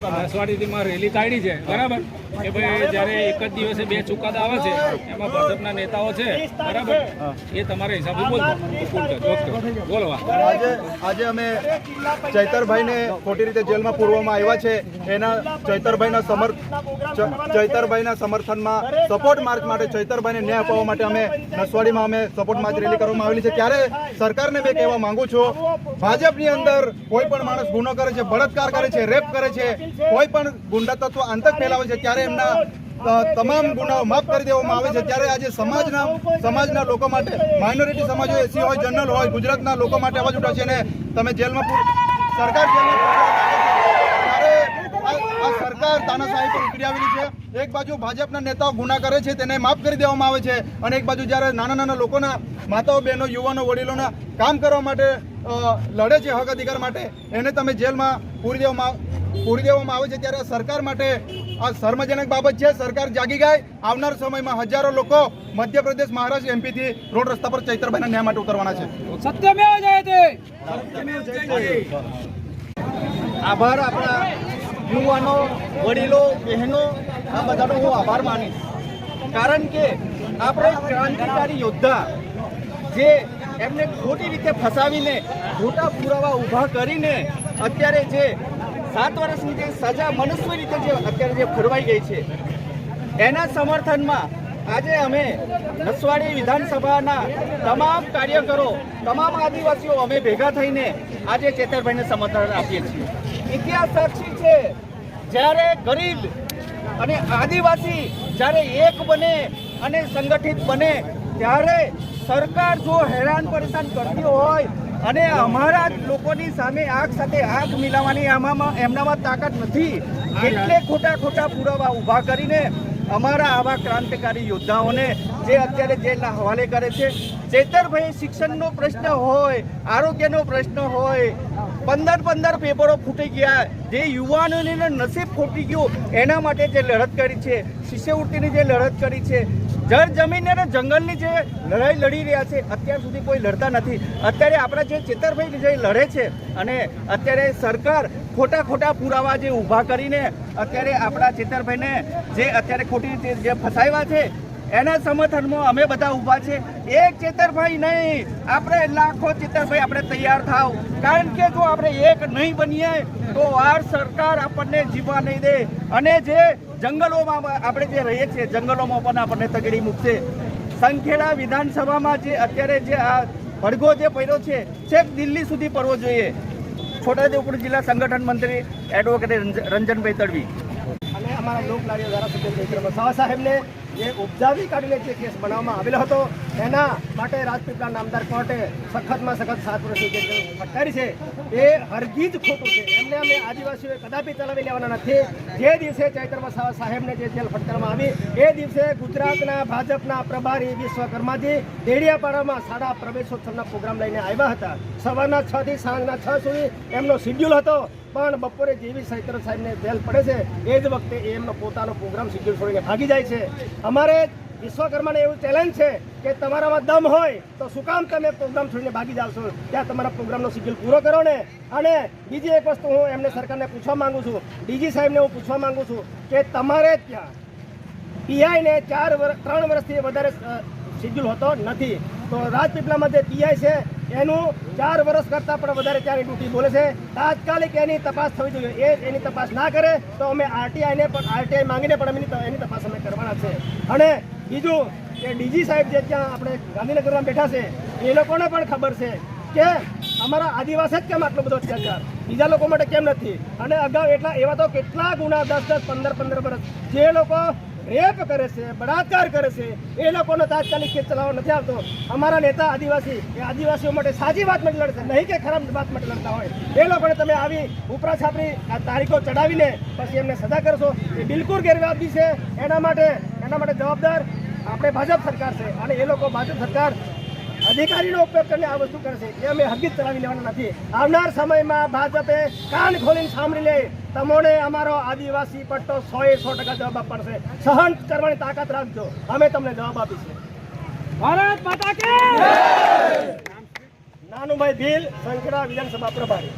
નસવાડીમાં rally કાઢી છે બરાબર કે ભાઈ જ્યારે એક જ દિવસે બે ચુકાદા આવે છે એમાં ભાજપના નેતાઓ છે બરાબર એ તમારા હિસાબે બોલવા આજે અમે ચૈતરભાઈને ખોટી રીતે જેલમાં પૂરવામાં આવ્યા છે એના ચૈતરભાઈના સમર્થનમાં સપોર્ટ માર્ચ માટે ચૈતરભાઈને ન્યાય અપાવવા માટે અમે નસવાડીમાં અમે સપોર્ટ માર્ચ રેલી કરવામાં આવેલી છે। ત્યારે સરકારને મેં કહેવા માંગુ છું, ભાજપની અંદર કોઈ પણ માણસ ગુનો કરે છે, બળાત્કાર કરે છે, રેપ કરે છે, કોઈ પણ ગુંડા તત્વ આતંક ફેલાવે છે ત્યારે એમના તમામ ગુનાઓ માફ કરી દેવામાં આવે છે। ત્યારે આજે સમાજના લોકો માટે, માઇનોરિટી સમાજ હોય, એસસી હોય, જનરલ હોય, ગુજરાતના લોકો માટે અવાજ ઉઠાવશે અને તમે જેલમાં સરકાર સરકાર તાનાશાહી પર ઉતરી આવેલી છે। એક બાજુ ભાજપના નેતાઓ ગુના કરે છે તેને માફ કરી દેવામાં આવે છે અને એક બાજુ જ્યારે નાના લોકોના માતાઓ, બહેનો, યુવાનો, વડીલોના કામ કરવા માટે લડે છે હક અધિકાર માટે એને તમે જેલમાં પૂરી દેવામાં આવે છે। ત્યારે સરકાર માટે આ શર્મજનક બાબત છે। સરકાર જાગી ગઈ। આવનાર સમયમાં હજારો લોકો મધ્યપ્રદેશ, મહારાષ્ટ્ર, એમપી થી રોડ રસ્તા પર ચૈતરભાઈના ન્યાય માટે ઉતરવાના છે। સત્યમેવ જયતે। આભાર આપણા યુવાનો, વડીલો, બહેનો, આ બધાનો હું આભાર માનીશ, કારણ કે આપણે ક્રાંતિકારી યોદ્ધા જે એમને ખોટી રીતે ફસાવીને ખોટા પુરાવા ઊભા કરીને અત્યારે જે 7 વર્ષની જે સજા મનસ્વી રીતે જે અત્યારે જે ફરવાઈ ગઈ છે એના સમર્થનમાં આજે અમે નસવાડી વિધાનસભાના તમામ કાર્યકરો, તમામ આદિવાસીઓ અમે ભેગા થઈને આજે ચૈતરભાઈને સમર્થન આપીએ છીએ। ઇતિહાસ સાક્ષી છે, જ્યારે ગરીબ અને આદિવાસી જ્યારે એક બને અને સંગઠિત બને ત્યારે સરકાર જો હેરાન પરેશાન કરતી હોય અને અમારા લોકોની સામે આંખ સાથે આંખ મિલાવવાની એમનામાં તાકાત નથી, એટલે ખોટા પુરાવા ઊભા કરીને અમારા આવા ક્રાંતિકારી યોદ્ધાઓને જે અત્યારે જેલના હવાલે કરે છે। ચૈતરભાઈ શિક્ષણનો પ્રશ્ન હોય, આરોગ્યનો પ્રશ્ન હોય, 15 પેપરો ફૂટી ગયા, જે યુવાનોને નસીબ ખોટી ગયું એના માટે જે લડત કરી છે, શિષ્યવૃત્તિની જે લડત કરી છે, જળ જમીન અને જંગલની જે લડાઈ લડી રહ્યા છે, અત્યાર સુધી કોઈ લડતા નથી। અત્યારે આપણા જે ચૈતરભાઈ જે લડે છે અને અત્યારે સરકાર ખોટા પુરાવા જે ઊભા કરીને અત્યારે આપણા ચૈતરભાઈને જે અત્યારે ખોટી રીતે જે ફસાવ્યા છે એના સમર્થનમાં અમે બધા ઊભા છે। એક ચૈતરભાઈ નહીં, આપણે લાખો ચૈતરભાઈ આપણે તૈયાર થાવ, કારણ કે જો આપણે એક નહીં બનીએ તો આ સરકાર આપણને જીવવા નહીં દે અને જે જંગલોમાં આપણે જે રહીએ છીએ જંગલોમાં પણ આપણને તગડી મૂકશે। સંખેડા વિધાનસભામાં જે અત્યારે જે આ ભડગો જે પડ્યો છે છેક દિલ્હી સુધી પડવો જોઈએ। છોટાઉદેપુર જિલ્લા સંગઠન મંત્રી એડવોકેટ રંજનભાઈ તડવી અને અમારા લોકલાડીઓ ધારાસભ્ય ચૈતરભાઈ વસાવા સાહેબને જે ઉપજાવી કાઢીને જે કેસ બનાવવામાં આવેલો હતો એના માટે રાજપીપળા નામદાર કોર્ટે સખતમાં સખત 7 વર્ષની જે ફટકારી છે એ હરગીજ ખોટું છે। એમને અમે આદિવાસીઓએ કદાપી ચલાવી લેવાના નથી। જે દિવસે ચૈતર વસાવા સાહેબને જે જેલ ફટકારવામાં આવી એ દિવસે ગુજરાતના ભાજપના પ્રભારી વિશ્વકર્માજી દેડિયાપાડામાં શાળા પ્રવેશોત્સવના પ્રોગ્રામ લઈને આવ્યા હતા। સવારના 6 થી સાંજના 6 સુધી એમનો શિડ્યુલ હતો, પણ બપોરે જેવી ચૈતર સાહેબને જેલ પડે છે એ જ વખતે એમનો પોતાનો પ્રોગ્રામ શિડ્યુલ છોડીને ભાગી જાય છે। અમારે વિશ્વકર્માને એવું ચેલેન્જ છે કે તમારામાં દમ હોય તો શું કામ તમે પ્રોગ્રામ છોડીને ભાગી જાવ છો? ત્યાં તમારા પ્રોગ્રામનો શિડ્યુલ પૂરો કરો ને। અને બીજી એક વસ્તુ હું એમને સરકારને પૂછવા માંગુ છું, ડીજી સાહેબને હું પૂછવા માંગુ છું કે તમારે ત્યાં પીઆઈને 3 વર્ષથી વધારે શિડ્યુલ હોતો નથી, તો રાજપીપળામાં જે પીઆઈ છે એનું 4 વર્ષ કરતાં પણ વધારે ત્યાંની ડ્યુટી બોલે છે। તાત્કાલિક એની તપાસ થવી જોઈએ। એની તપાસ ના કરે તો અમે આરટીઆઈ માંગીને પણ એની તપાસ અમે કરવાના છે। અને બીજું કે ડીજી સાહેબ જે ત્યાં આપણે ગાંધીનગરમાં બેઠા છે એ લોકોને પણ ખબર છે કે અમારા આદિવાસી જ કેમ આટલો બધો અત્યાચાર, બીજા લોકો માટે કેમ નથી? અને અગાઉ એવા તો કેટલા ગુના 10, 15 વર્ષ જે લોકો રેપ કરે છે, બળાત્કાર કરે છે એ લોકોનો તાત્કાલિક કેસ ચલાવવા નથી આવતો। અમારા નેતા આદિવાસી એ આદિવાસીઓ માટે સાચી વાત માટે લડશે, નહીં કે ખરાબ વાત માટે લડતા હોય। એ લોકોને તમે આવી ઉપરા છાપરી તારીખો ચડાવીને પછી એમને સજા કરશો એ બિલકુલ ગેરવાજબી છે। એના માટે જવાબદાર આપણે ભાજપ સરકાર છે અને એ લોકો ભાજપ સરકાર અધિકારીનો ઉપયોગ કરીને આ વસ્તુ કરશે એ અમે હરગીજ ચલાવી લેવાના નથી। આવનાર સમયમાં ભાજપે કાન ખોલીને સાંભળી લે, તમને અમારો આદિવાસી પટ્ટો 100% જવાબ આપવાનો છે। સહન કરવાની તાકાત રાખજો, અમે તમને જવાબ આપીશું। ભારત માતા કી જય। નાનુભાઈ ભીલ, સંખેડા વિધાનસભા પ્રભારી।